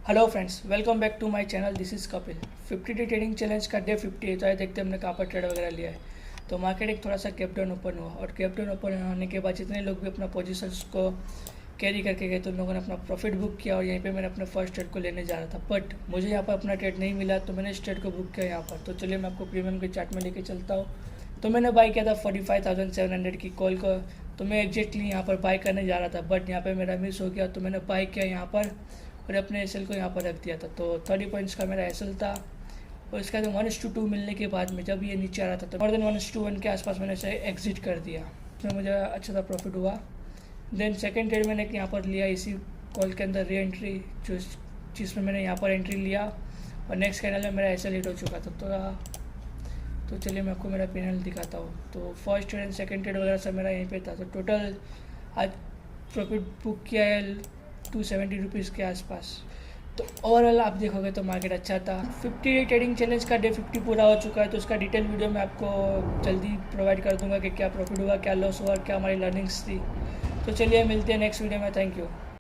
Hello friends, welcome back to my channel. This is Kapil. 50 day trading challenge का day 50 है। तो आइए देखते हैं हमने कहाँ पर ट्रेड वगैरह लिया है। तो मार्केट एक थोड़ा सा गैप डाउन ओपन हुआ और गैप डाउन ओपन होने के बाद जितने लोग भी अपना पोजीशंस को कैरी करके गए तो उन लोगों ने अपना प्रॉफिट बुक किया और यहीं पे मैंने अपने फर्स्ट ट्रेड को लेने जा रहा था, बट मुझे यहाँ पर अपना ट्रेड नहीं मिला तो मैंने इस ट्रेड को बुक किया यहाँ पर। तो चलिए मैं आपको प्रीमियम के चार्ट में लेके चलता हूँ। तो मैंने बाई किया था 45,700 की कॉल को। तो मैं एग्जैक्टली यहाँ पर बाई करने जा रहा था, बट यहाँ पर मेरा मिस हो गया। तो मैंने बाई किया यहाँ पर और अपने एसएल को यहाँ पर रख दिया था। तो 30 पॉइंट्स का मेरा एसएल था और इसका 1:2 मिलने के बाद में जब ये नीचे आ रहा था तो मोर देन 1:1 के आसपास मैंने इसे एग्जिट कर दिया। इसमें मुझे अच्छा सा प्रॉफिट हुआ। देन सेकेंड ट्रेड मैंने यहाँ पर लिया इसी कॉल के अंदर री एंट्री, जो जिसमें मैंने यहाँ पर एंट्री लिया और नेक्स्ट कैनल में मेरा एसएल हिट हो चुका था। तो चलिए मैं आपको मेरा पैनल दिखाता हूँ। तो first trade and second trade वगैरह सब मेरा यहीं पे था। तो टोटल आज प्रॉफिट बुक किया है 270 रुपीज़ के आसपास। तो ओवरऑल आप देखोगे तो मार्केट अच्छा था। 50 डे ट्रेडिंग चैलेंज का डे 50 पूरा हो चुका है। तो उसका डिटेल वीडियो मैं आपको जल्दी प्रोवाइड कर दूंगा कि क्या प्रॉफिट हुआ, क्या लॉस हुआ और क्या हमारी लर्निंग्स थी। तो चलिए मिलते हैं नेक्स्ट वीडियो में। Thank you.